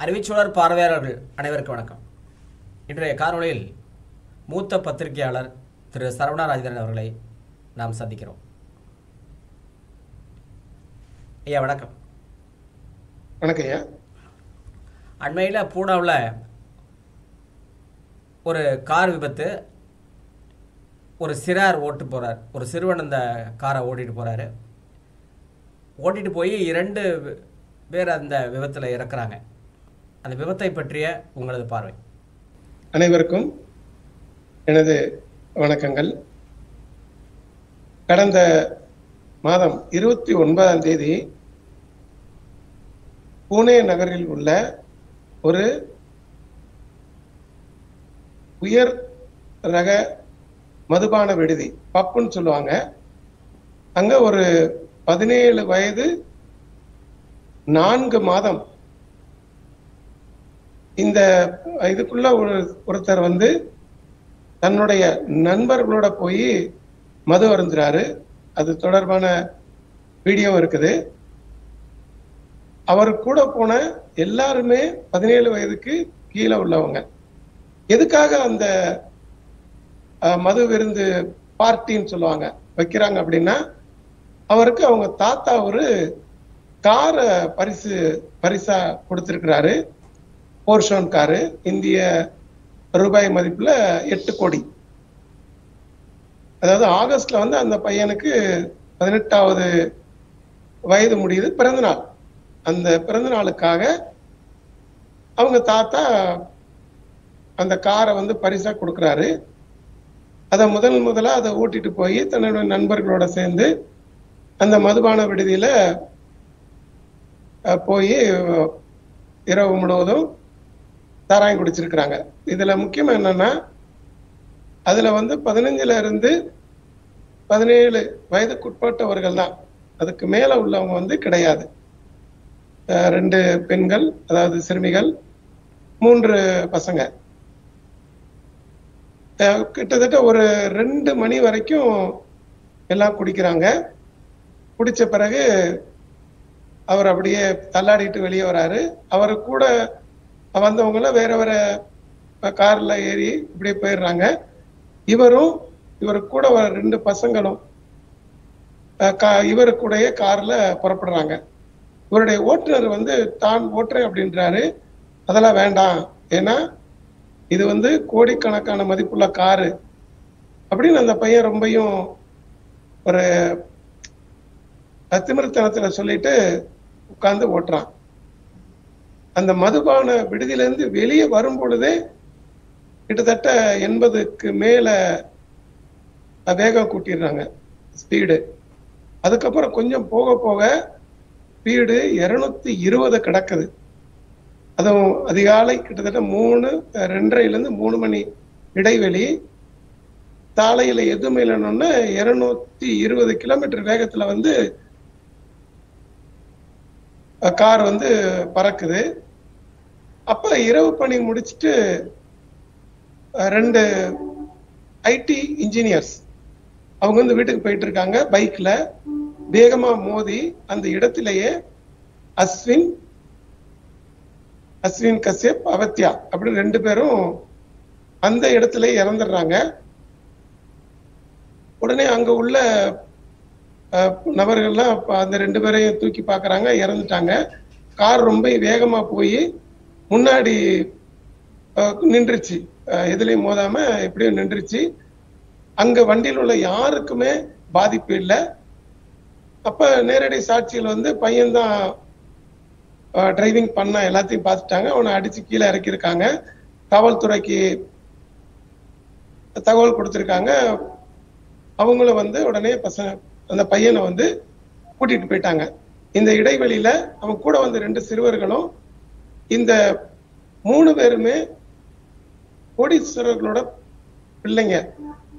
அறிவிச்சுடர் பார்வையாளர்கள் அனைவருக்கும் வணக்கம். இன்றைய காணொளியில் மூத்த பத்திரிகையாளர் திரு சரவணா ராஜேந்திரன் அவர்களை நாம் சந்திக்கிறோம். ஐயா வணக்கம். வணக்கம் ஐயா. அண்மையில் பூனாவில் ஒரு கார் விபத்து. ஒரு சிறார் ஓட்டு போகிறார், ஒரு சிறுவன் அந்த காரை ஓட்டிகிட்டு போகிறாரு. ஓட்டிகிட்டு போய் 2 பேர் அந்த விபத்தில் இறக்குறாங்க. அந்த விபத்தை பற்றிய உங்களது பார்வை. அனைவருக்கும் எனது வணக்கங்கள். கடந்த மாதம் 29ஆம் தேதி புனே நகரில் உள்ள ஒரு உயர் ரக மதுபான விடுதி, பப்புன்னு சொல்லுவாங்க, அங்க ஒரு 17 வயது 4 மாதம் இந்த இதுக்குள்ள ஒருத்தர் தன்னுடைய நண்பர்களோட போய் மது அருந்துறாரு. அது தொடர்பான வீடியோ இருக்குது. அவர் கூட போன எல்லாருமே 17 வயதுக்கு கீழே உள்ளவங்க. எதுக்காக அந்த மது விருந்து பார்ட்டின்னு சொல்லுவாங்க வைக்கிறாங்க அப்படின்னா, அவருக்கு அவங்க தாத்தா ஒரு காரை பரிசா கொடுத்திருக்கிறாரு. போர்ஷோன் காரு, இந்திய ரூபாய் மதிப்புல 8 கோடி. அதாவது ஆகஸ்ட்ல அந்த பையனுக்கு 18வது வயது முடியுது, பிறந்த நாள். அந்த பிறந்த நாளுக்காக அவங்க தாத்தா அந்த காரை பரிசா கொடுக்கிறாரு. அதை முதலா அதை ஓட்டிட்டு போய் தன்னுடைய நண்பர்களோட சேர்ந்து அந்த மதுபான விடுதியில போய் இரவு முழுவதும் சாராயம் குடிச்சிருக்கிறாங்க. இதுல முக்கியம் என்னன்னா, அதுல 15ல இருந்து 17 வயதுக்குட்பட்டவர்கள் தான், அதுக்கு மேல உள்ளவங்க கிடையாது. 2 பெண்கள், அதாவது சிறுமிகள், 3 பசங்க. கிட்டத்தட்ட ஒரு 2 மணி வரைக்கும் எல்லாம் குடிக்கிறாங்க. குடிச்ச பிறகு அவர் அப்படியே தள்ளாடிட்டு வெளியே வராரு. அவரு கூட வந்தவங்கள வேற வேற கார்ல ஏறி இப்படியே போயிடுறாங்க. இவரு கூட 2 பசங்களும் இவரு கூடயே கார்ல புறப்படுறாங்க. இவருடைய ஓட்டுநர் தான் ஓட்டுறேன் அப்படின்றாரு. அதெல்லாம் வேண்டாம், ஏன்னா இது கோடிக்கணக்கான மதிப்புள்ள காரு அப்படின்னு அந்த பையன் ரொம்பையும் ஒரு திமிர்த்தனத்துல சொல்லிட்டு உட்கார்ந்து ஓட்டுறான். அந்த மதுபான விடுதியிலிருந்து வெளியே வரும் பொழுதே கிட்டத்தட்ட 80க்கு மேல வேகம் கூட்டிடுறாங்க, ஸ்பீடு. அதுக்கப்புறம் கொஞ்சம் போக போக ஸ்பீடு 220 கிடக்குது. அதுவும் அதிகாலை கிட்டத்தட்ட 2:30லேருந்து 3 மணி இடைவெளி. சாலையில எதுவுமே இல்லைன்னு 220 கிலோமீட்டர் வேகத்துல கார் பறக்குது. அப்ப இரவு பணி முடிச்சுட்டு 2 ஐடி இன்ஜினியர்ஸ் அவங்க வீட்டுக்கு போயிட்டு இருக்காங்க. பைக்ல வேகமா மோதி அந்த இடத்திலேயே அஸ்வின் கஷ்யப், அவத்யா அப்படி 2 பேரும் அந்த இடத்துல இறந்துடுறாங்க. உடனே அங்க உள்ள நபர்கள்லாம் அந்த 2 பேரையும் தூக்கி பாக்குறாங்க, இறந்துட்டாங்க. கார் ரொம்ப வேகமா போய் முன்னாடி நின்றுச்சு, எதுலையும் மோதாம எப்படியும் நின்றுச்சு. அங்க வண்டியில் உள்ள யாருக்குமே பாதிப்பு இல்லை. அப்ப நேரடி சாட்சியில் பையன்தான் டிரைவிங் பண்ண எல்லாத்தையும் பார்த்துட்டாங்க. அவனை அடிச்சு கீழே இறக்கியிருக்காங்க. காவல்துறைக்கு தகவல் கொடுத்திருக்காங்க. அவங்களும் உடனே அந்த பையனை கூட்டிட்டு போயிட்டாங்க. இந்த இடைவெளியில அவன் கூட 2 சிறுவர்களும், இந்த 3 பேருமே கோடீஸ்வரர்களோட பிள்ளைங்க.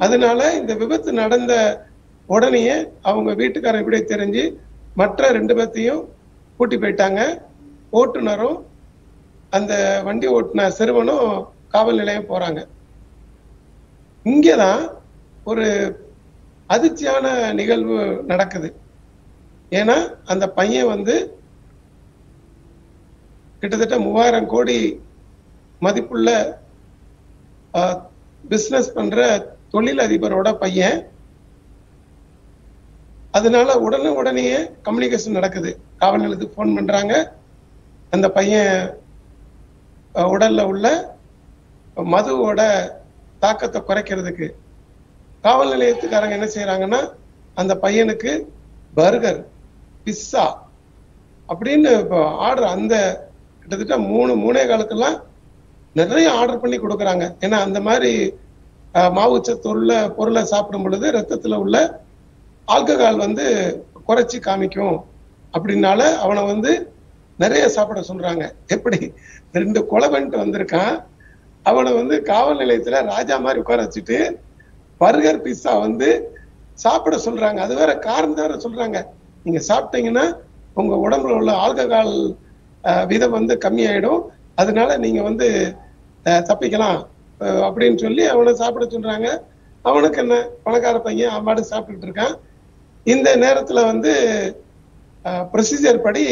அதனால இந்த விபத்து நடந்த உடனேயே அவங்க வீட்டுக்காரன் இப்படியே தெரிஞ்சு மற்ற 2 பேர்த்தையும் கூட்டி போயிட்டாங்க. ஓட்டுநரும் அந்த வண்டி ஓட்டுன சிறுவனும் காவல் நிலையம் போறாங்க. இங்கதான் ஒரு அதிர்ச்சியான நிகழ்வு நடக்குது. ஏன்னா அந்த பையன் கிட்டத்தட்ட 3000 கோடி மதிப்புள்ள பிசினஸ் பண்ற தொழில் அதிபரோட பையன். அதனால உடனே கம்யூனிகேஷன் நடக்குது. காவல் நிலையத்துக்கு போன் பண்றாங்க. அந்த பையன் உடல்ல உள்ள மதுவோட தாக்கத்தை குறைக்கிறதுக்கு காவல் நிலையத்துக்காரங்க என்ன செய்யறாங்கன்னா, அந்த பையனுக்கு பர்கர், பிஸ்ஸா அப்படின்னு ஆர்டர், அந்த கிட்டத்தட்ட 3-3.25 நிறைய ஆர்டர் பண்ணி கொடுக்குறாங்க. ஏன்னா அந்த மாதிரி மாவுச்சத்துள்ள பொருளை சாப்பிடும் பொழுது ரத்தத்துல உள்ள ஆல்கஹால் வந்து குறைச்சி காமிக்கும் அப்படின்னால அவனை நிறைய சாப்பிட சொல்றாங்க. எப்படி 2 கொலை பண்ணிட்டு வந்திருக்கான், அவனை காவல் நிலையத்துல ராஜா மாதிரி உட்கார வச்சுட்டு பர்கர் பிஸ்ஸா சாப்பிட சொல்றாங்க. அது வேற காரணம் வேற சொல்றாங்க, நீங்க சாப்பிட்டீங்கன்னா உங்க உடம்புல உள்ள ஆல்கஹால் விதம் கம்மியாயிடும், அதனால நீங்க தப்பிக்கலாம் அப்படின்னு சொல்லி அவனை சாப்பிட சொல்றாங்க. அவனுக்கு என்ன, பணக்கார பையன் அம்மாடு சாப்பிட்டுட்டு இருக்கான். இந்த நேரத்துல ப்ரொசீஜர் படி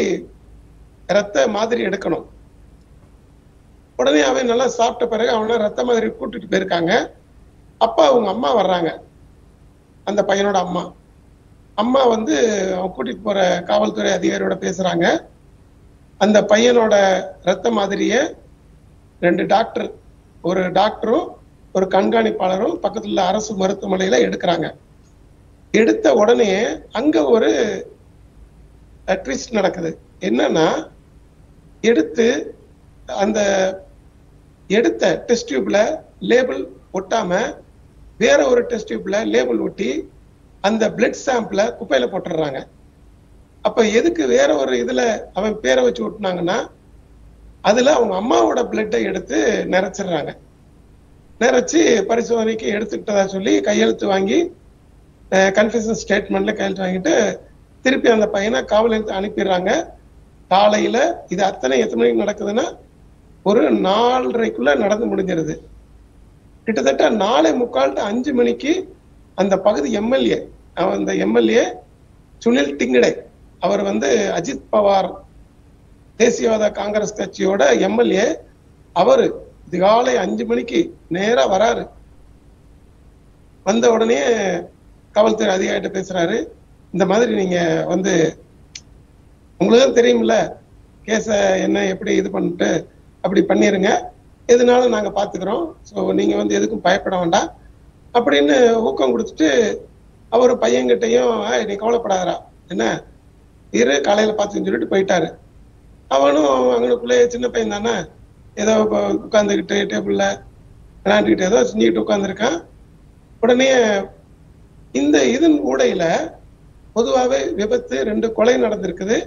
ரத்த மாதிரி எடுக்கணும். உடனே அவன் நல்லா சாப்பிட்ட பிறகு அவனை ரத்த மாதிரி கூட்டிட்டு போயிருக்காங்க. அப்பா அவங்க அம்மா வர்றாங்க, அந்த பையனோட அம்மா. அவன் கூட்டிட்டு போற காவல்துறை அதிகாரியோட பேசுறாங்க. அந்த பையனோட ரத்த மாதிரிய 2 டாக்டர், ஒரு டாக்டரும் ஒரு கண்காணிப்பாளரும் பக்கத்துல அரசு மருத்துவமனையில எடுக்கிறாங்க. எடுத்த உடனே அங்க ஒரு ட்விஸ்ட் நடக்குது. என்னன்னா, அந்த எடுத்த டெஸ்ட் டியூப்ல லேபிள் ஒட்டாம வேற ஒரு டெஸ்ட் டியூப்ல லேபிள் ஒட்டி அந்த பிளட் சாம்பிள குப்பையில போட்டுறாங்க. அப்ப எதுக்கு வேற ஒரு இதுல அவன் பேரை வச்சு ஒட்டினாங்கன்னா, அதுல அவங்க அம்மாவோட பிளட்டை எடுத்து நிறைச்சிடுறாங்க. நிறைச்சு பரிசோதனைக்கு எடுத்துக்கிட்டதா சொல்லி கையெழுத்து வாங்கி கன்ஃபெஷன் ஸ்டேட்மெண்ட்ல கையெழுத்து வாங்கிட்டு திருப்பி அந்த பையனை காவல் நிலையத்துக்கு அனுப்பிடுறாங்க. காலையில இது அத்தனை எத்தனை மணிக்கு நடக்குதுன்னா, ஒரு 4:30க்குள்ள நடந்து முடிஞ்சிருது. கிட்டத்தட்ட 4:45 to 5 மணிக்கு அந்த பகுதி எம்எல்ஏ, அந்த எம்எல்ஏ சுனில் டிங்கடே, அவர் அஜித் பவார் தேசியவாத காங்கிரஸ் கட்சியோட எம்எல்ஏ, அவரு அதிகாலை 5 மணிக்கு நேரா வராரு. வந்த உடனே காவல்துறை அதிகாரிகிட்ட பேசுறாரு. இந்த மாதிரி நீங்க உங்களுக்கு தெரியும்ல கேஸ என்ன எப்படி இது பண்ணிட்டு அப்படி பண்ணிருங்க, எதுனாலும் நாங்க பாத்துக்கிறோம், ஸோ நீங்க எதுக்கும் பயப்பட வேண்டாம் அப்படின்னு ஊக்கம் கொடுத்துட்டு அவரு பையன்கிட்டையும் நீ கவலைப்படாதரா, என்ன இரு காலையில பார்த்துன்னு சொல்லிட்டு போயிட்டாரு. அவனும் அங்கனுக்குள்ளே சின்ன பையன் தானே, ஏதோ உட்காந்துக்கிட்டு டேபிள்ல விளையாண்டுக்கிட்டு ஏதோ செஞ்சுக்கிட்டு உட்காந்துருக்கான். உடனே இந்த இதன் ஊடையில பொதுவாகவே விபத்து 2 கொலை நடந்திருக்குது.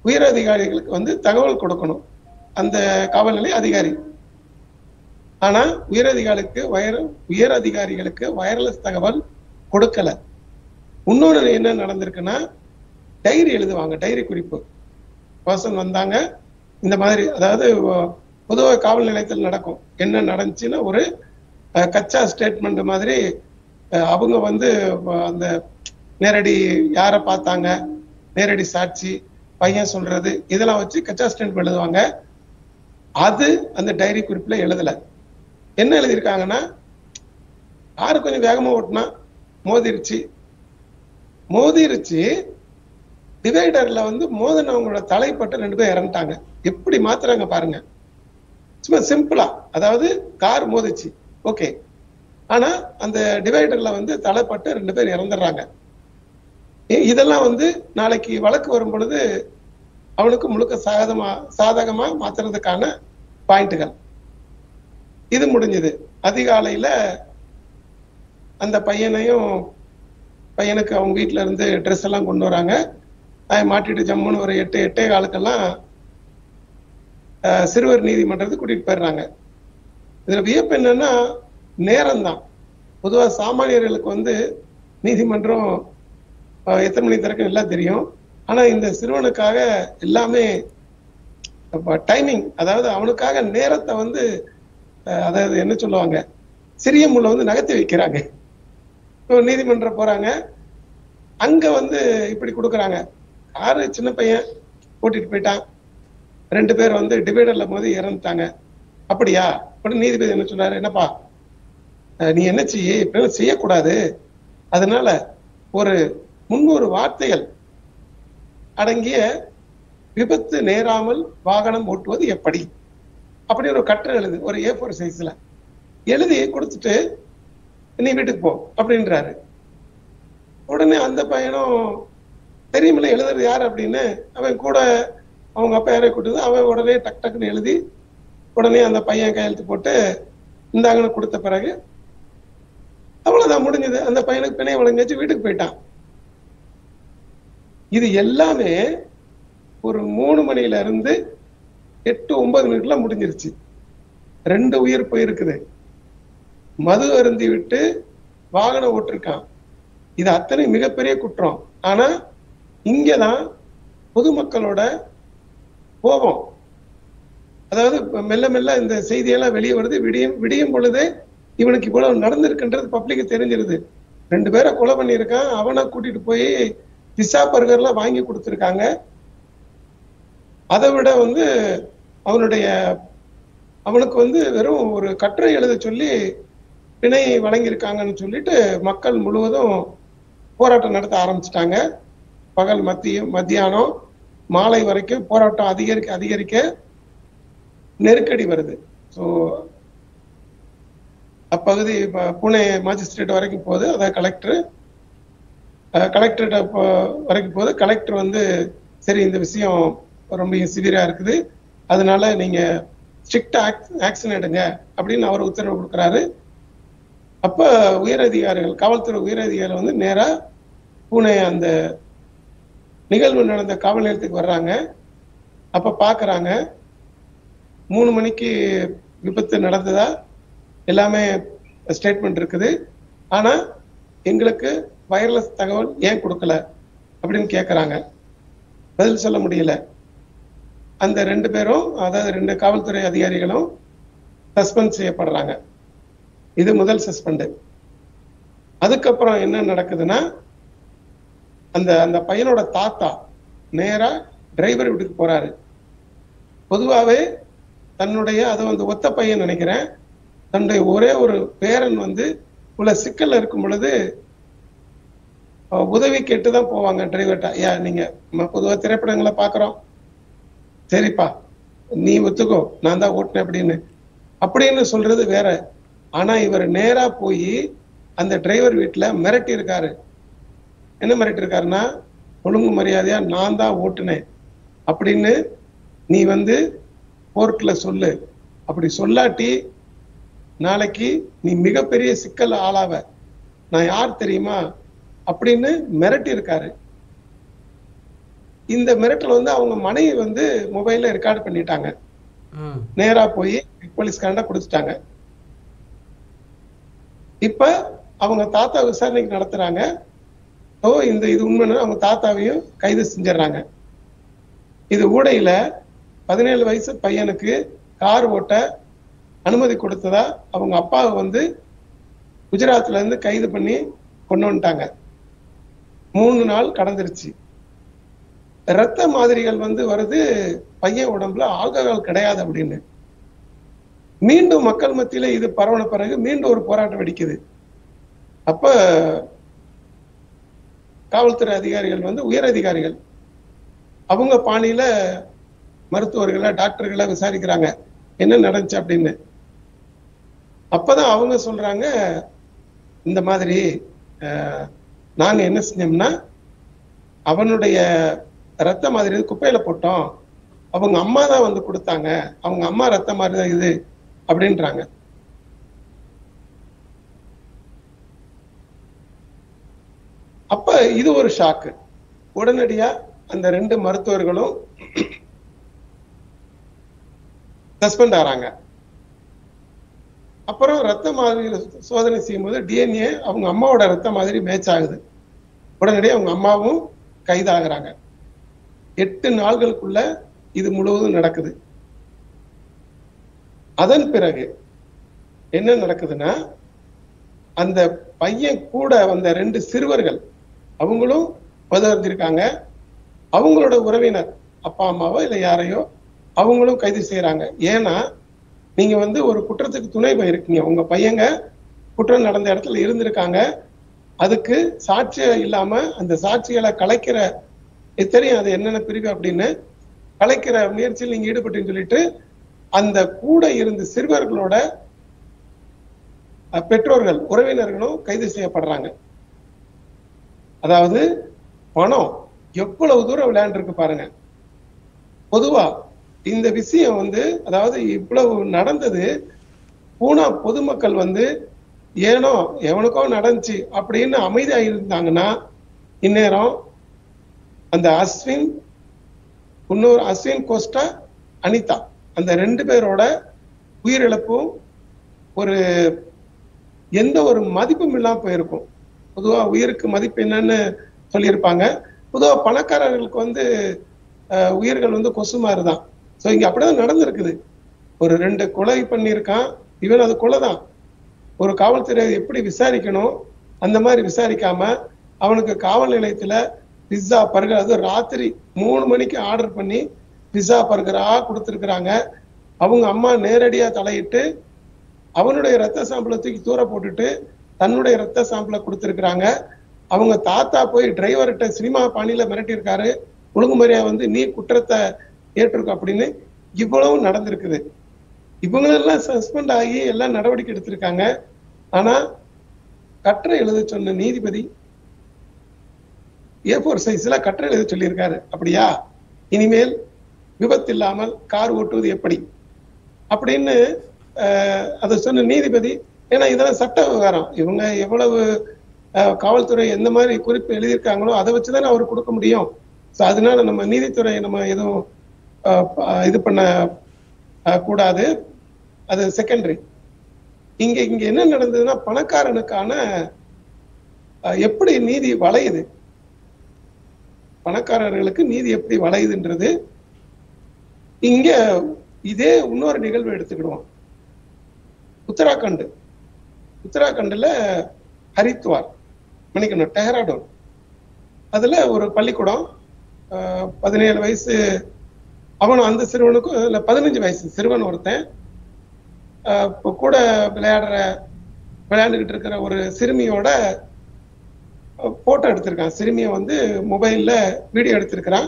உயர் அதிகாரிகளுக்கு தகவல் கொடுக்கணும் அந்த காவல் நிலைய அதிகாரி. ஆனா உயர் அதிகாரிகளுக்கு வயர்லெஸ் தகவல் கொடுக்கல. இன்னொன்னு என்ன நடந்திருக்குன்னா, டைரி எழுதுவாங்க, டைரி குறிப்பு. பர்சன் வந்தாங்க இந்த மாதிரி, அதாவது பொதுவாக காவல் நிலையத்தில் நடக்கும், என்ன நடந்துச்சுன்னா ஒரு கச்சா ஸ்டேட்மெண்ட் மாதிரி அவங்க அந்த நேரடி யாரை பார்த்தாங்க, நேரடி சாட்சி, பையன் சொல்றது, இதெல்லாம் வச்சு கச்சா ஸ்டேட்மெண்ட் எழுதுவாங்க. அது அந்த டைரி குறிப்புல எழுதல. என்ன எழுதியிருக்காங்கன்னா, யாரு கொஞ்சம் வேகமா ஓட்டுனா மோதிருச்சு டிவைடர்ல மோதினவங்களோட தலைப்பட்டு 2 பேர் இறந்துட்டாங்க. எப்படி மாத்துறாங்க பாருங்க, சும்மா சிம்பிளா. அதாவது கார் மோதிச்சு, ஓகே, ஆனா அந்த டிவைடர்ல தலைப்பட்டு 2 பேர் இறந்துடுறாங்க. இதெல்லாம் நாளைக்கு வழக்கு வரும் பொழுது அவனுக்கு முழுக்க சாதகமா மாத்துறதுக்கான பாயிண்ட்கள். இது முடிஞ்சது. அதிகாலையில அந்த பையனுக்கு அவங்க வீட்டுல இருந்து ட்ரெஸ் எல்லாம் கொண்டு வராங்க. அதை மாட்டிட்டு ஜம்முன்னு ஒரு 8-8:15 சிறுவர் நீதிமன்றத்துக்கு கூட்டிட்டு போயிடுறாங்க. இதுல வியப்பு என்னன்னா, நேரம் தான். பொதுவா சாமானியர்களுக்கு நீதிமன்றம் எத்தனை மணி திறக்கும் எல்லாம் தெரியும். ஆனா இந்த சிறுவனுக்காக எல்லாமே டைமிங், அதாவது அவனுக்காக நேரத்தை அதாவது என்ன சொல்லுவாங்க, சிறிய முள்ள நகர்த்தி வைக்கிறாங்க. நீதிமன்றம் போறாங்க, அங்க இப்படி கொடுக்குறாங்க. காரு சின்ன பையன் கூட்டிட்டு போயிட்டான், 2 பேர் வந்து டிவைடர்ல மோதி இறந்துட்டாங்க. அப்படியா? அப்படின்னு நீதிபதி என்ன சொன்னாரு, என்னப்பா நீ என்ன இப்படி செய்யக்கூடாது. அதனால ஒரு 300 வார்த்தைகள் அடங்கிய விபத்து நேராமல் வாகனம் ஓட்டுவது எப்படி அப்படி ஒரு கட்டுரை எழுது, ஒரு A4 சைஸ்ல எழுதி கொடுத்துட்டு நீ வீட்டுக்கு போ அப்படின்றாரு. உடனே அந்த பையனும் தெரியுமில்ல எழுதுறது யாரு அப்படின்னு, அவன் கூட அவங்க அப்பா யாரையும் கூட்டுது, அவன் உடனே டக் டக்குன்னு எழுதி உடனே அந்த பையன் கையெழுத்து போட்டு இந்தாங்கன்னு கொடுத்த பிறகு அவ்வளவுதான், முடிஞ்சது. அந்த பையனுக்கு பிணை வழங்கிச்சு, வீட்டுக்கு போயிட்டான். இது எல்லாமே ஒரு 3 மணில இருந்து 8-9 மினிட்ல முடிஞ்சிருச்சு. 2 உயிர் போயிருக்குது. மது அருந்தி விட்டு வாகனம் ஓட்டிருக்கான். இது அத்தனை மிகப்பெரிய குற்றம். ஆனா இங்கதான் பொதுமக்களோட கோபம், அதாவது மெல்ல மெல்ல இந்த செய்தியெல்லாம் வெளியே வருது. விடியும் பொழுதே இவனுக்கு இவ்வளவு நடந்திருக்குன்றது பப்ளிக்கு தெரிஞ்சிருது. 2 பேரை கொலை பண்ணியிருக்கான். அவனை கூட்டிட்டு போய் பிஸா பர்கர்லாம் வாங்கி கொடுத்துருக்காங்க. அதை விட வந்து அவனுக்கு வந்து வெறும் ஒரு கட்டுரை எழுத சொல்லி பிணை வழங்கியிருக்காங்கன்னு சொல்லிட்டு மக்கள் முழுவதும் போராட்டம் நடத்த ஆரம்பிச்சிட்டாங்க. பகல் மத்தியானம் மாலை வரைக்கும் போராட்டம் அதிகரிக்க நெருக்கடி வருது. ஸோ அப்பகுதி புனே மாஜிஸ்ட்ரேட் வரைக்கும் போகுது. அதாவது கலெக்டரேட் வரைக்கும் போகுது. கலெக்டர் வந்து சரி இந்த விஷயம் ரொம்ப சிவியரா இருக்குது, அதனால நீங்க ஸ்ட்ரிக்ட் ஆக்ஷன் எடுங்க அப்படின்னு அவர் உத்தரவு கொடுக்குறாரு. அப்ப உயரதிகாரிகள், காவல்துறை உயரதிகாரிகள் வந்து நேரா பூனே அந்த நிகழ்வு நடந்த காவல் நிலையத்துக்கு வர்றாங்க. அப்ப பாக்குறாங்க 3 மணிக்கு விபத்து நடந்ததா எல்லாமே ஸ்டேட்மெண்ட் இருக்குது. ஆனா எங்களுக்கு வயர்லெஸ் தகவல் ஏன் கொடுக்கல அப்படின்னு கேட்கறாங்க. பதில் சொல்ல முடியல. அந்த 2 பேரும், அதாவது 2 காவல்துறை அதிகாரிகளும் சஸ்பெண்ட் செய்யப்படுறாங்க. இது முதல் சஸ்பெண்ட். அதுக்கப்புறம் என்ன நடக்குதுன்னா, அந்த பையனோட தாத்தா நேரா டிரைவர் வீட்டுக்கு போறாரு. பொதுவாவே தன்னுடைய, அது வந்து ஒத்த பையன் நினைக்கிறேன், தன்னுடைய ஒரே ஒரு பேரன் வந்து உள்ள சிக்கல்ல இருக்கும் பொழுது உதவி கேட்டுதான் போவாங்க டிரைவர்கிட்ட. ஐயா நீங்க பொதுவா திரைப்படங்களை பாக்குறோம், சரிப்பா நீ ஒத்துக்கோ நான் தான் ஓட்டினேன் அப்படின்னு சொல்றது வேற. ஆனா இவர் நேரா போய் அந்த டிரைவர் வீட்டுல மிரட்டி இருக்காரு. என்ன மிரட்டி இருக்காருன்னா, ஒழுங்கு மரியாதையா நான் தான் ஓட்டுனேன் அப்படின்னு நீ வந்து கோர்ட்ல சொல்லு, அப்படி சொல்லாட்டி நாளைக்கு நீ மிகப்பெரிய சிக்கல் ஆளாவ, நான் யார் தெரியுமா அப்படின்னு மிரட்டி இருக்காரு. இந்த மிரட்டல் வந்து அவங்க மனைவி வந்து மொபைல்ல ரெக்கார்ட் பண்ணிட்டாங்க. நேரா போய் போலீஸ்காரண்ட கொடுத்துட்டாங்க. இப்ப அவங்க தாத்தா விசாரணைக்கு நடத்துறாங்க. இது உண்மைன்னு அவங்க தாத்தாவையும் கைது செஞ்சிடறாங்க. இது ஊடையில 17 வயசு பையனுக்கு கார் ஓட்ட அனுமதி கொடுத்ததா அவங்க அப்பாவை வந்து குஜராத்ல இருந்து கைது பண்ணி கொண்டு வந்துட்டாங்க. 3 நாள் கடந்துருச்சு. ரத்த மாதிரிகள் வந்து வருது, பையன் உடம்புல ஆல்கஹால் கிடையாது அப்படின்னு. மீண்டும் மக்கள் மத்தியில இது பரவன பிறகு மீண்டும் ஒரு போராட்டம் வெடிக்குது. அப்ப காவல்துறை அதிகாரிகள் வந்து உயர் அதிகாரிகள் அவங்க பாணியில மருத்துவர்களை டாக்டர்களை விசாரிக்கிறாங்க என்ன நடந்துச்சு அப்படின்னு. அப்பதான் அவங்க சொல்றாங்க, இந்த மாதிரி நாங்க என்ன செஞ்சோம்னா அவனுடைய ரத்த மாதிரி குப்பையில போட்டோம், அவங்க அம்மா தான் வந்து கொடுத்தாங்க, அவங்க அம்மா ரத்த மாதிரி தான் இது அப்படின்றாங்க. அப்ப இது ஒரு ஷாக்கு. உடனடியா அந்த 2 மருத்துவர்களும் சஸ்பெண்ட் ஆறாங்க. அப்புறம் ரத்த மாதிரி சோதனை செய்யும்போது டிஎன்ஏ அவங்க அம்மாவோட ரத்த மாதிரி மேட்ச் ஆகுது. உடனடியே அவங்க அம்மாவும் கைதாகிறாங்க. 8 நாள்களுக்குள்ள இது முழுவதும் நடக்குது. அதன் பிறகு என்ன நடக்குதுன்னா, அந்த பையன் கூட வந்த 2 சிறுவர்கள் அவங்களும் மது அருந்திருக்காங்க. அவங்களோட உறவினர் அப்பா அம்மாவோ இல்ல யாரையோ அவங்களும் கைது செய்யறாங்க. ஏன்னா நீங்க வந்து ஒரு குற்றத்துக்கு துணை போயிருக்கீங்க, உங்க பையங்க குற்றம் நடந்த இடத்துல இருந்திருக்காங்க, அதுக்கு சாட்சியம் இல்லாம அந்த சாட்சிகளை கலைக்கிற தெரியும் அது என்னென்ன பிரிவு அப்படின்னு கலைக்கிற முயற்சியில் நீங்க ஈடுபட்டுன்னு சொல்லிட்டு அந்த கூட இருந்த சிறுவர்களோட பெற்றோர்கள் உறவினர்களும் கைது செய்யப்படுறாங்க. அதாவது பணம் எவ்வளவு தூரம் விளையாண்டு பாருங்க. பொதுவா இந்த விஷயம் வந்து அதாவது இவ்வளவு நடந்தது பூனா பொதுமக்கள் வந்து ஏனோ எவனுக்கோ நடந்துச்சு அப்படின்னு அமைதியா இருந்தாங்கன்னா இந்நேரம் அந்த அஸ்வின், இன்னொரு அஸ்வின் கோஸ்டா அனிதா, அந்த 2 பேரோட உயிரிழப்பும் ஒரு எந்த ஒரு மதிப்பும் இல்லாம போயிருக்கும். பொதுவா உயிருக்கு மதிப்பு என்னன்னு சொல்லியிருப்பாங்க. பொதுவா பணக்காரர்களுக்கு வந்து உயிர்கள் வந்து கொசு மாதிரிதான். ஸோ இங்க அப்படிதான் நடந்திருக்குது. ஒரு 2 கொலை பண்ணியிருக்கான், இவன் அது கொலை தான். ஒரு காவல்துறை எப்படி விசாரிக்கணும் அந்த மாதிரி விசாரிக்காம அவனுக்கு காவல் நிலையத்துல பிஸ்ஸா பர்கர், அது ராத்திரி 3 மணிக்கு ஆர்டர் பண்ணி பிஸ்ஸா பர்கரா கொடுத்துருக்குறாங்க. அவங்க அம்மா நேரடியா தலையிட்டு அவனுடைய ரத்த சாம்பிளை தூக்கி தூர போட்டுட்டு தன்னுடைய ரத்த சாம்பிளை கொடுத்துருக்குறாங்க. அவங்க தாத்தா போய் டிரைவர்கிட்ட சினிமா பாணியில மிரட்டியிருக்காரு, ஒழுங்குமுறையா வந்து நீ குற்றத்தை ஏற்றிருக்க அப்படின்னு. இவ்வளவு நடந்திருக்குது. இவங்களெல்லாம் சஸ்பெண்ட் ஆகி எல்லாம் நடவடிக்கை எடுத்திருக்காங்க. ஆனா கட்டுரை எழுத சொன்ன நீதிபதி A4 சைஸ்ல கட்டுரை எழுத சொல்லியிருக்காரு. அப்படியா, இனிமேல் விபத்து இல்லாமல் கார் ஓட்டுவது எப்படி அப்படின்னு அதை சொன்ன நீதிபதி, ஏன்னா இதெல்லாம் சட்ட விவகாரம், இவங்க எவ்வளவு காவல்துறை எந்த மாதிரி குறிப்பு எழுதியிருக்காங்களோ அதை வச்சுதானே அவர் கொடுக்க முடியும். ஸோ அதனால நம்ம நீதித்துறையை நம்ம எதுவும் இது பண்ண கூடாது, அது செகண்டரி. இங்க என்ன நடந்ததுன்னா பணக்காரனுக்கான எப்படி நீதி வளையுது, பணக்காரர்களுக்கு நீதி எப்படி வளையுதுன்றது இங்க. இதே இன்னொரு நிகழ்வு எடுத்துக்கிடுவோம். உத்தராகண்ட்ல ஹரித்வார் மணிக்கணும் டெஹராடூன், அதுல ஒரு பள்ளிக்கூடம் 17 வயசு அவனும் அந்த சிறுவனுக்கும் 15 வயசு சிறுவன் ஒருத்தன் கூட விளையாண்டுகிட்டு இருக்கிற ஒரு சிறுமியோட போட்டோ எடுத்திருக்கான். சிறுமியை வந்து மொபைல்ல வீடியோ எடுத்திருக்கிறான்.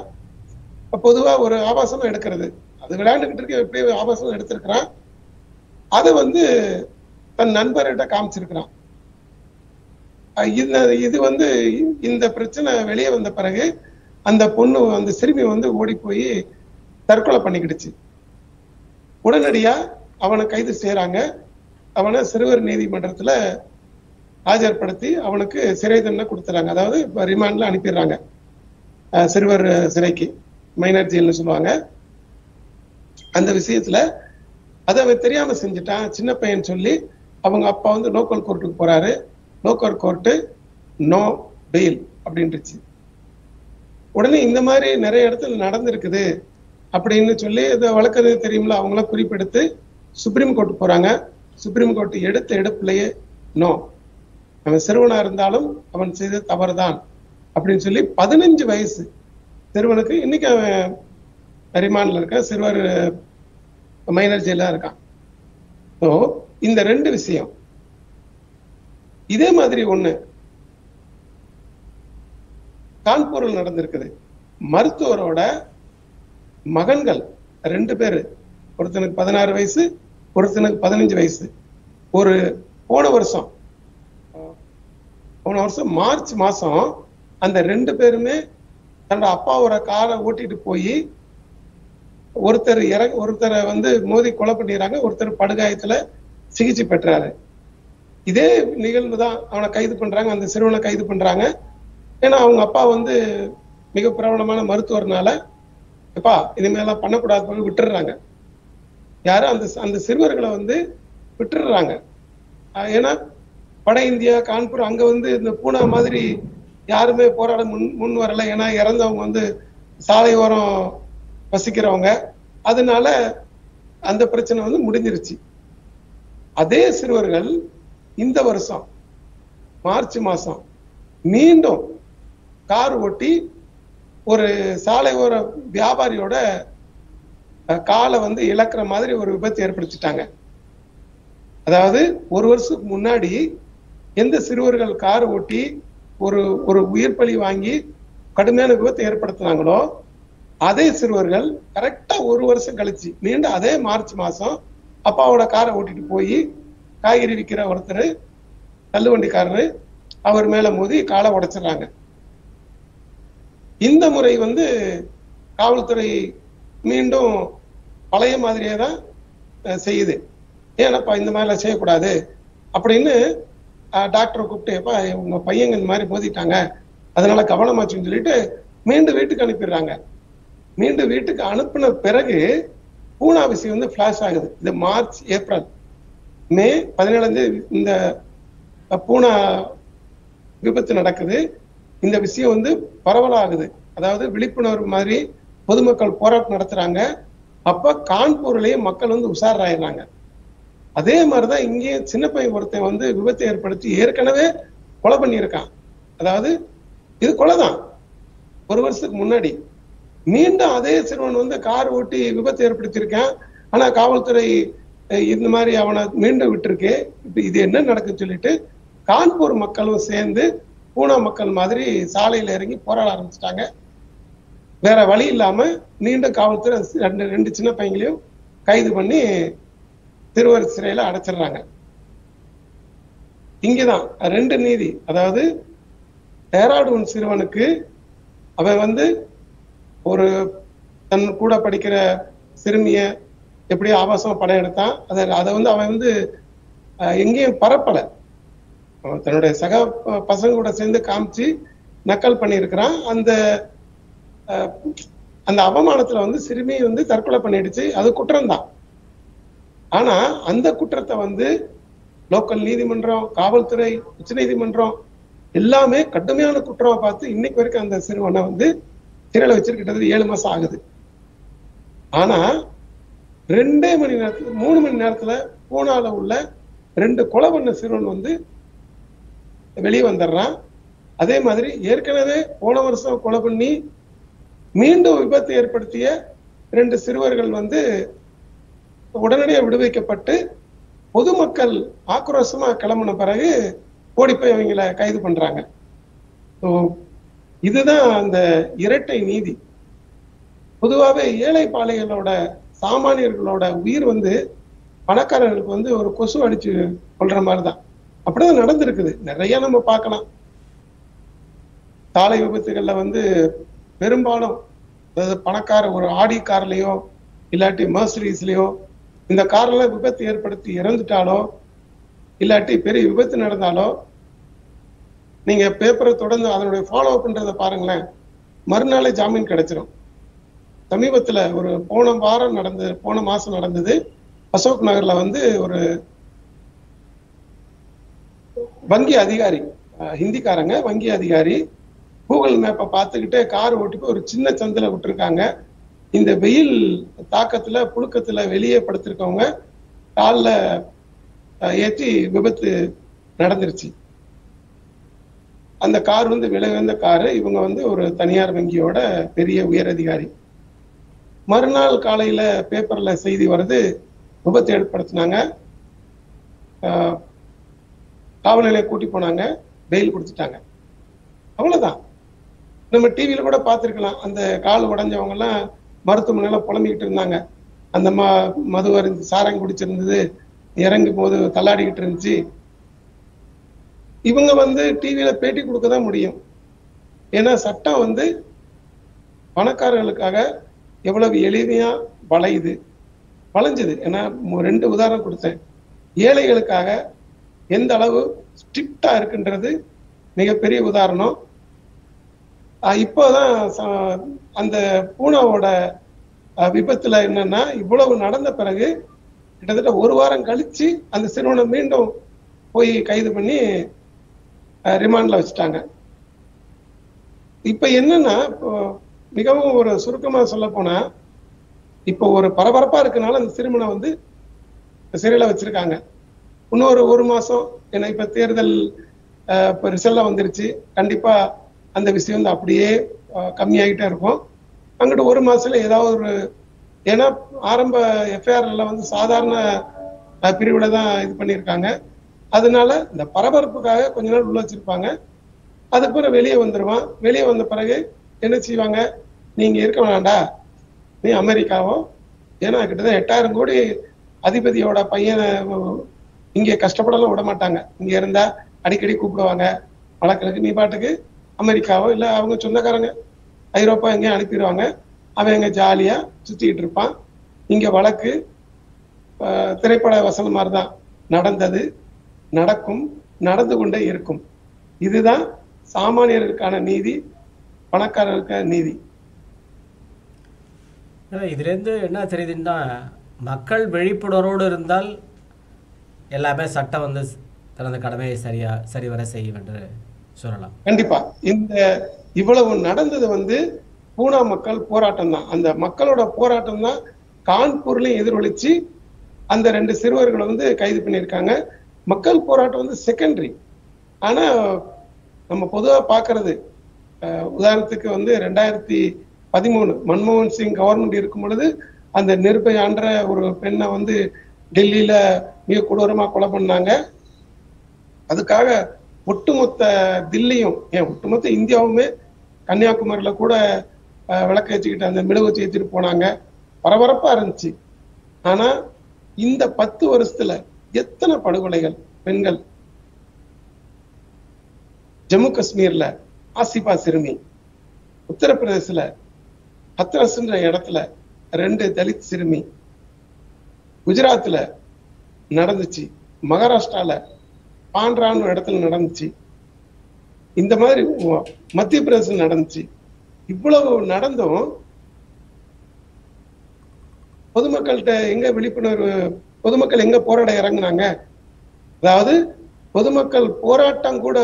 பொதுவா ஒரு ஆபாசமா எடுக்கிறது, அது விளையாண்டுகிட்டு இருக்க எப்படி ஆபாசம் எடுத்திருக்கிறான், அதை வந்து தன் நண்பர்கிட்ட காமிச்சிருக்கிறான். இது வந்து இந்த பிரச்சனை வெளியே வந்த பிறகு அந்த பொண்ணு, அந்த சிறுமி வந்து ஓடி போய் தற்கொலை பண்ணிக்கிடுச்சு. உடனடியா அவனை கைது செய்யறாங்க. அவனை சிறுவர் நீதிமன்றத்துல ஆஜர்படுத்தி அவனுக்கு சிறை தண்டனை கொடுத்துறாங்க. அதாவது ரிமாண்ட்ல அனுப்பிடுறாங்க, சிறுவர் சிறைக்கு, மைனர் ஜெயில்னு சொல்லுவாங்க. அந்த விஷயத்துல அதை அவன் தெரியாம செஞ்சுட்டான், சின்ன பையன் சொல்லி அவங்க அப்பா வந்து லோக்கல் கோர்ட்டுக்கு போறாரு. லோக்கல் கோர்ட்டு நோ பெயில் அப்படின்ட்டுச்சு. உடனே இந்த மாதிரி நிறைய இடத்துல நடந்திருக்குது அப்படின்னு சொல்லி இதை வழக்கறிஞர் தெரியுமில்ல, அவங்களாம் குறிப்பெடுத்து சுப்ரீம் கோர்ட் போறாங்க. சுப்ரீம் கோர்ட் எடுத்த எடுப்புலயே நோ, அவன் சிறுவனா இருந்தாலும் அவன் செய்த தவறுதான் அப்படின்னு சொல்லி 15 வயசு சிறுவனுக்கு இன்னைக்கு அவன் ரிமாண்ட்ல இருக்கான், சிறுவர் மைனர் ஜெயிலா இருக்கான். ஸோ இந்த 2 விஷயம். இதே மாதிரி ஒண்ணு கான்பூரில் நடந்திருக்குது. மருத்துவரோட மகன்கள் 2 பேரு, ஒருத்தனுக்கு 16 வயசு, ஒருத்தனுக்கு 15 வயசு. ஒரு போன வருஷம் மார்ச் மாசம் அந்த 2 பேருமே தன்னோட அப்பாவோட காரை ஓட்டிட்டு போய் ஒருத்தரை வந்து மோதி கொலை பண்ணிடுறாங்க, ஒருத்தர் படுகாயத்துல சிகிச்சை பெற்றாரு. இதே நிகழ்வு தான் அவனை கைது பண்றாங்க, அந்த சிறுவனை கைது பண்றாங்க. ஏன்னா அவங்க அப்பா வந்து மிக பிரபலமான மருத்துவர்னால எப்பா இனிமேலாம் பண்ணக்கூடாது விட்டுடுறாங்க. யாரும் அந்த சிறுவர்களை வந்து விட்டுடுறாங்க. ஏன்னா வட இந்தியா கான்பூர் அங்க வந்து இந்த பூனா மாதிரி யாருமே போராட முன் வரல. ஏன்னா இறந்தவங்க வந்து சாலையோரம் வசிக்கிறவங்க, அதனால அந்த பிரச்சனை வந்து முடிஞ்சிருச்சு. அதே சிறுவர்கள் இந்த வருஷம் மார்ச் மாசம் மீண்டும் கார் ஓட்டி ஒரு சாலையோர வியாபாரியோட காலை வந்து இழக்கிற மாதிரி ஒரு விபத்து ஏற்படுத்திட்டாங்க. அதாவது ஒரு வருஷத்துக்கு முன்னாடி எந்த சிறுவர்கள் கார் ஓட்டி ஒரு ஒரு உயிர் பலி வாங்கி கடுமையான விபத்தை ஏற்படுத்தினாங்களோ அதே சிறுவர்கள் கரெக்டா ஒரு வருஷம் கழிச்சு மீண்டும் அதே மார்ச் மாசம் அப்பாவோட காரை ஓட்டிட்டு போய் காய்கறி விற்கிற ஒருத்தர் தள்ளுவண்டிக்காரரு அவர் மேல மோதி காலை உடைச்சிடறாங்க. இந்த முறை வந்து காவல்துறை மீண்டும் பழைய மாதிரியே தான் செய்யுது. ஏன்னாப்பா இந்த மாதிரிலாம் செய்யக்கூடாது அப்படின்னு டாக்டரை கூப்பிட்டு உங்க பையங்க இந்த மாதிரி மோதிட்டாங்க அதனால கவனமாச்சுன்னு சொல்லிட்டு மீண்டும் வீட்டுக்கு அனுப்பிடுறாங்க. மீண்டும் வீட்டுக்கு அனுப்பின பிறகு பூனா விஷயம் வந்து பிளாஷ் ஆகுது. இது மார்ச் ஏப்ரல் மே 17 இந்த பூனா விபத்து நடக்குது. இந்த விஷயம் வந்து பரவலாகுது. அதாவது விழிப்புணர்வு மாதிரி பொதுமக்கள் போராட்டம் நடத்துறாங்க. அப்ப கான்பூர்லயே மக்கள் வந்து உஷாராயிடுறாங்க. அதே மாதிரிதான் இங்கேயும் சின்ன பையன் ஒருத்தன் வந்து விபத்தை ஏற்படுத்தி ஏற்கனவே கொலை பண்ணியிருக்கான். அதாவது இது கொலைதான் ஒரு வருஷத்துக்கு முன்னாடி. மீண்டும் அதே சிறுவன் வந்து கார் ஓட்டி விபத்தை ஏற்படுத்தியிருக்கான். ஆனா காவல்துறை இந்த மாதிரி அவனை மீண்டும் விட்டுருக்கு. இப்ப இது என்ன நடக்குன்னு சொல்லிட்டு கான்பூர் மக்களும் சேர்ந்து பூனா மக்கள் மாதிரி சாலையில இறங்கி போராட ஆரம்பிச்சிட்டாங்க. வேற வழி இல்லாம மீண்டும் காவல்துறை ரெண்டு சின்ன பையங்களையும் கைது பண்ணி திருவர் சிறையில அடைச்சிடுறாங்க. இங்கதான் ரெண்டு நீதி. அதாவது டேராடூன் சிறுவனுக்கு அவன் வந்து ஒரு தன் கூட படிக்கிற சிறுமிய எப்படி ஆபாசமா படம் எடுத்தான். அதை வந்து அவன் வந்து எங்கேயும் பரப்பல. அவன் தன்னுடைய சக பசங்க கூட சேர்ந்து காமிச்சு நக்கல் பண்ணியிருக்கிறான். அந்த அவமானத்துல வந்து சிறுமி வந்து தற்கொலை பண்ணிடுச்சு. அது குற்றம் தான். ஆனா அந்த குற்றத்தை வந்து லோக்கல் நீதிமன்றம், காவல்துறை, உச்ச நீதிமன்றம் எல்லாமே கடுமையான குற்றமா பார்த்து இன்னைக்கு வரைக்கும் அந்த சிறுவனை வந்து சிறையில வச்சிருக்கிட்டது 7 மாசம் ஆகுது. ஆனா 2 மணி நேரத்துல 3 மணி நேரத்துல பூனால உள்ள 2 கொலை பண்ண சிறுவன் வந்து வெளியே வந்துடுறான். அதே மாதிரி ஏற்கனவே போன வருஷம் கொலை பண்ணி மீண்டும் விபத்து ஏற்படுத்திய 2 சிறுவர்கள் வந்து உடனடியாக விடுவிக்கப்பட்டு பொதுமக்கள் ஆக்ரோஷமா கிளம்பின பிறகு ஓடி போய் அவங்களை கைது பண்றாங்க. இதுதான் அந்த இரட்டை நீதி. பொதுவாகவே ஏழை பாளைகளோட சாமானியர்களோட உயிர் வந்து பணக்காரர்களுக்கு வந்து ஒரு கொசு அடிச்சு கொள்ற மாதிரிதான். அப்படிதான் நடந்திருக்குது. நிறைய நம்ம பார்க்கலாம். சாலை விபத்துகள்ல வந்து பெரும்பாலும் அதாவது பணக்கார ஒரு ஆடி கார்லயோ இல்லாட்டி மர்சிடிஸ்லயோ இந்த கார்ல விபத்து ஏற்படுத்தி இறந்துட்டாலோ இல்லாட்டி பெரிய விபத்து நடந்தாலோ நீங்க பேப்பரை தொடர்ந்து அதனுடைய ஃபாலோ பண்றதை பாருங்களேன், மறுநாளே ஜாமீன் கிடைச்சிடும். சமீபத்துல ஒரு போன மாசம் நடந்தது. அசோக் நகர்ல வந்து ஒரு வங்கி அதிகாரி, ஹிந்திக்காரங்க வங்கி அதிகாரி கூகுள் மேப்பை பார்த்துக்கிட்டே கார் ஓட்டி போய் ஒரு சின்ன சந்தில விட்டுருக்காங்க. இந்த வெயில் தாக்கத்துல புழுக்கத்துல வெளியே படுத்திருக்கவங்க காலில் ஏற்றி விபத்து நடந்துருச்சு. அந்த கார் வந்து விலை உயர்ந்த காரு. இவங்க வந்து ஒரு தனியார் வங்கியோட பெரிய உயர் அதிகாரி. மறுநாள் காலையில பேப்பர்ல செய்தி வருது, விபத்து ஏற்படுத்தினாங்க, காவல் நிலையம் கூட்டி போனாங்க, பெயில் கொடுத்துட்டாங்க. அவ்வளவுதான். நம்ம டிவியில கூட பார்த்திருக்கலாம். அந்த கால் உடைஞ்சவங்க எல்லாம் மருத்துவமனையில புலம்பிக்கிட்டு இருந்தாங்க. அந்த மது அருந்து சாரம் குடிச்சிருந்தது, இறங்கும் போது தள்ளாடிக்கிட்டு இருந்துச்சு. இவங்க வந்து டிவியில பேட்டி கொடுக்கதான் முடியும். ஏன்னா சட்டம் வந்து பணக்காரர்களுக்காக எவ்வளவு எளிமையா வளைஞ்சது. ஏன்னா 2 உதாரணம் கொடுத்தேன். ஏழைகளுக்காக எந்த அளவு ஸ்ட்ரிக்டா இருக்குன்றது மிகப்பெரிய உதாரணம். இப்போதான் அந்த பூனாவோட விபத்துல என்னன்னா இவ்வளவு நடந்த பிறகு கிட்டத்தட்ட 1 வாரம் கழிச்சு அந்த சிறுவனை மீண்டும் போய் கைது பண்ணி ரிமாண்ட்ல வச்சுட்டாங்க. இப்ப என்னன்னா மிகவும் ஒரு சுருக்கமா சொல்ல போனா இப்போ ஒரு பரபரப்பா இருக்கனால அந்த சிறுவனை வந்து சிறையில வச்சிருக்காங்க. இன்னொரு 1 மாசம், ஏன்னா இப்ப தேர்தல் இப்ப ரிசல்ட் வந்துருச்சு, கண்டிப்பா அந்த விஷயம் வந்து அப்படியே கம்மியாகிட்டே இருக்கும். அங்கிட்டு 1 மாசத்துல ஏதாவது ஒரு ஏன்னா ஆரம்ப எஃப்ஐஆர்ல வந்து சாதாரண பிரிவுல தான் இது பண்ணியிருக்காங்க. அதனால இந்த பரபரப்புக்காக கொஞ்ச நாள் உள்ள வச்சிருப்பாங்க. அதுக்கு பிறகு வெளியே வந்துருவான். வெளியே வந்த பிறகு என்ன செய்வாங்க, நீங்க இருக்க வேணாண்டா, நீ அமெரிக்காவோ, ஏன்னா கிட்டத்தட்ட 8000 கோடி அதிபதியோட பையனை இங்கே கஷ்டப்படலாம் விட மாட்டாங்க. இங்க இருந்தா அடிக்கடி கூப்பிடுவாங்க வழக்கிற்கு. நீ பாட்டுக்கு அமெரிக்காவோ இல்ல அவங்க சொந்தக்காரங்க ஐரோப்பா எங்கேயும் அனுப்பிடுவாங்க. அவன் எங்க ஜாலியா சுத்திக்கிட்டு இருப்பான். இங்க வழக்கு திரைப்பட வசனம் மாதிரிதான் நடந்தது, நடக்கும், நடந்து கொண்டே இருக்கும். இதுதான் சாமானியர்களுக்கான நீதி, பணக்காரர்களுக்கான நீதி. இதுல இருந்து என்ன தெரியுதுன்னா, மக்கள் விழிப்புணர்வோடு இருந்தால் எல்லாமே சட்டம் வந்து தனது கடமையை சரிவர செய்யும் என்று சொல்லலாம். கண்டிப்பா. இந்த இவ்வளவு நடந்தது வந்து பூனா மக்கள் போராட்டம் தான். அந்த மக்களோட போராட்டம் தான் கான்பூர்லயும் எதிரொலிச்சு அந்த 2 சிறுவர்களை வந்து கைது பண்ணியிருக்காங்க. மக்கள் போராட்டம் வந்து செகண்டரி. ஆனா நம்ம பொதுவா பாக்குறது, உதாரணத்துக்கு வந்து 2013 மன்மோகன் சிங் கவர்மெண்ட் இருக்கும் பொழுது அந்த நிர்பயான்ற ஒரு பெண்ணை வந்து டெல்லியில மிக கொடூரமா கொலை பண்ணாங்க. அதுக்காக ஒட்டுமொத்த தில்லியும், ஒட்டுமொத்த இந்தியாவுமே கன்னியாகுமரியில கூட விளக்கு வச்சுக்கிட்டு அந்த மெழுகு ஏற்றிட்டு போனாங்க. பரபரப்பா இருந்துச்சு. ஆனா இந்த 10 வருஷத்துல எத்தனை படுகொலைகள் பெண்கள். ஜம்மு காஷ்மீர்ல ஆசிபா சிறுமி, உத்தரப்பிரதேசல ஹத்ரஸ்ன்ற இடத்துல 2 தலித் சிறுமி, குஜராத்ல நடந்துச்சு, மகாராஷ்டிரால பாண்ட்ரான்னு இடத்துல நடந்துச்சு, இந்த மாதிரி மத்திய பிரதேசம் நடந்துச்சு. இவ்வளவு நடந்தும் பொதுமக்கள்கிட்ட எங்க விழிப்புணர்வு, பொதுமக்கள் எங்க போராட இறங்குனாங்க? அதாவது பொதுமக்கள் போராட்டம் கூட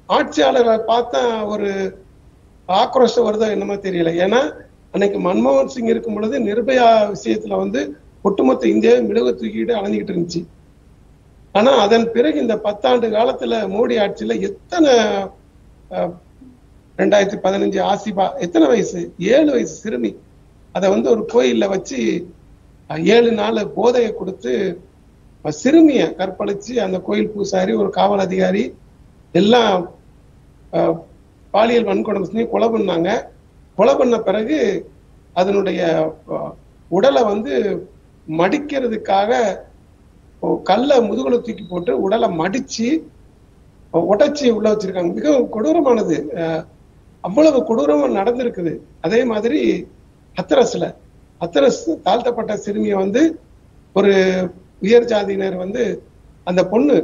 ஆட்சியாளர்களை பார்த்தா ஒரு ஆக்ரோஷம் வருதோ என்னமோ தெரியல. ஏன்னா அன்னைக்கு மன்மோகன் சிங் இருக்கும் பொழுது நிர்பயா விஷயத்துல வந்து ஒட்டுமொத்த இந்தியாவை மிளகு தூக்கிட்டு அலைஞ்சிக்கிட்டு இருந்துச்சு. ஆனா அதன் பிறகு இந்த 10 ஆண்டு காலத்துல மோடி ஆட்சியில எத்தனை 2015 ஆசிபா எத்தனை வயசு, 7 வயசு சிறுமி, அதை வந்து ஒரு கோயில்ல வச்சு 7 நாள் போதையை கொடுத்து சிறுமிய கற்பழிச்சு அந்த கோயில் பூசாரி, ஒரு காவல் அதிகாரி எல்லாம் பாலியல் வன்கொடுமை செஞ்சு கொலை பண்ணாங்க. கொலை பண்ண பிறகு அதனுடைய உடலை வந்து மடிக்கிறதுக்காக கல்லை முதுகுல தூக்கி போட்டு உடலை மடிச்சு உடைச்சி உள்ள வச்சிருக்காங்க. மிகவும் கொடூரமானது. அவ்வளவு கொடூரமா நடந்திருக்குது. அதே மாதிரி ஹத்ரஸ் தாழ்த்தப்பட்ட சிறுமியை வந்து ஒரு உயர் ஜாதியினர் வந்து அந்த பொண்ணு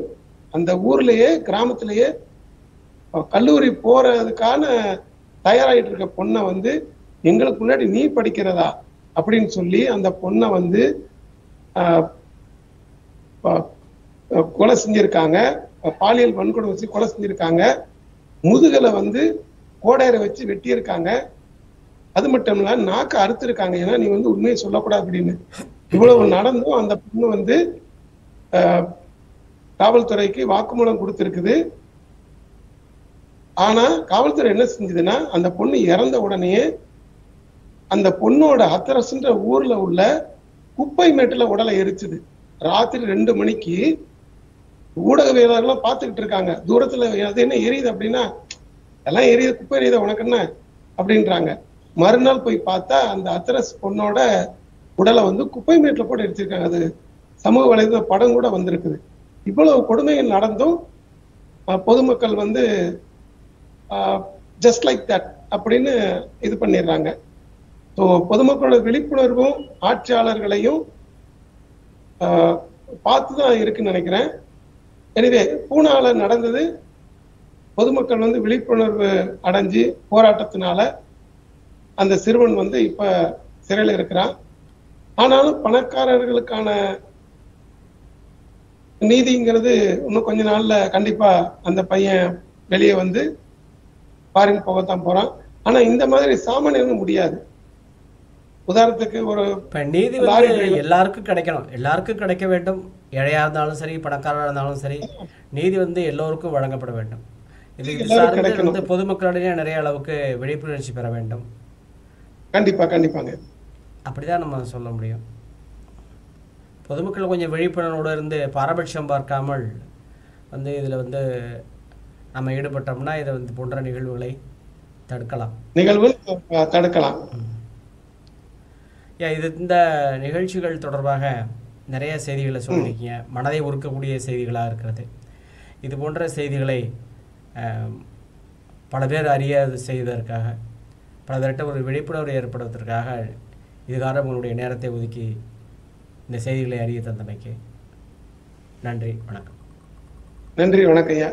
அந்த ஊர்லயே கிராமத்திலேயே கல்லூரி போறதுக்கான தயாராகிட்டு இருக்க பொண்ணை வந்து எங்களுக்கு முன்னாடி நீ படிக்கிறதா அப்படின்னு சொல்லி அந்த பொண்ணை வந்து கொலை செஞ்சிருக்காங்க. பாலியல் வன்கொடுமை வச்சு கொலை செஞ்சிருக்காங்க. முதுகலை வந்து கோடையரை வச்சு வெட்டியிருக்காங்க. அது மட்டும் இல்ல நாக்க அறுத்திருக்காங்க. ஏன்னா நீ வந்து உண்மையை சொல்லக்கூடாது அப்படின்னு. இவ்வளவு நடந்தும் அந்த பொண்ணு வந்து காவல்துறைக்கு வாக்குமூலம் கொடுத்திருக்குது. ஆனா காவல்துறை என்ன செஞ்சதுன்னா, அந்த பொண்ணு இறந்த உடனே அந்த பொண்ணோட ஹத்ரஸ்ன்ற ஊர்ல உள்ள குப்பை மேட்டுல உடலை எரிச்சுது. ராத்திரி 2 மணிக்கு ஊடகவியலாளர்கள் பார்த்துக்கிட்டு இருக்காங்க. தூரத்துல அது என்ன எரியுது அப்படின்னா, எல்லாம் எரியுது, குப்பை எரியுத உனக்கு என்ன அப்படின்றாங்க. மறுநாள் போய் பார்த்தா அந்த ஹத்ரஸ் பொண்ணோட உடலை வந்து குப்பை மேட்டுல போட்டு எரிச்சிருக்காங்க. அது சமூக வலைதள படம் கூட வந்திருக்குது. இவ்வளவு கொடுமைகள் நடந்தும் பொதுமக்கள் வந்து ஜஸ்ட் லைக் தட் அப்படின்னு இது பண்ணிடுறாங்க. ஸோ பொதுமக்களோட விழிப்புணர்வும் ஆட்சியாளர்களையும் பார்த்துதான் இருக்குன்னு நினைக்கிறேன். எனவே பூனால நடந்தது பொதுமக்கள் வந்து விழிப்புணர்வு அடைஞ்சு போராட்டத்தினால அந்த சிறுவன் வந்து இப்ப சிறையில் இருக்கிறான். ஆனாலும் பணக்காரர்களுக்கான நீதிங்கிறது இன்னும் கொஞ்ச நாள்ல கண்டிப்பா அந்த பையன் வெளியே வந்து ஃபாரின் போகத்தான் போறான். ஆனா இந்த மாதிரி சாமானியர்கள் முடியாது. உதாரணத்துக்கு ஒரு நீதி வந்து எல்லாருக்கும் கிடைக்கணும், எல்லாருக்கும் கிடைக்க வேண்டும். ஏழையா இருந்தாலும் சரி, பணக்காரா இருந்தாலும் சரி, நீதி வந்து எல்லோருக்கும் வழங்கப்பட வேண்டும். இது சார்ந்து வந்து பொதுமக்களிடையே நிறைய அளவுக்கு விழிப்புணர்ச்சி பெற வேண்டும். கண்டிப்பாங்க. அப்படிதான் நம்ம சொல்ல முடியும். பொதுமக்கள் கொஞ்சம் விழிப்புணர்வோடு இருந்து பாரபட்சம் பார்க்காமல் இதில் நம்ம ஈடுபட்டோம்னா இதை போன்ற நிகழ்வுகளை தடுக்கலாம். தடுக்கலாம். இந்த நிகழ்ச்சிகள் தொடர்பாக நிறைய செய்திகளை சொல்லியிருக்கீங்க. மனதை உருக்கக்கூடிய செய்திகளாக இருக்கிறது. இது போன்ற செய்திகளை பல பேர் அறியாது செய்வதற்காக, பல பேர்கிட்ட ஒரு விழிப்புணர்வு ஏற்படுவதற்காக இதுகாரம் உங்களுடைய நேரத்தை ஒதுக்கி இந்த செய்திகளை அறிய தந்தமைக்கு நன்றி, வணக்கம். நன்றி, வணக்கம் ஐயா.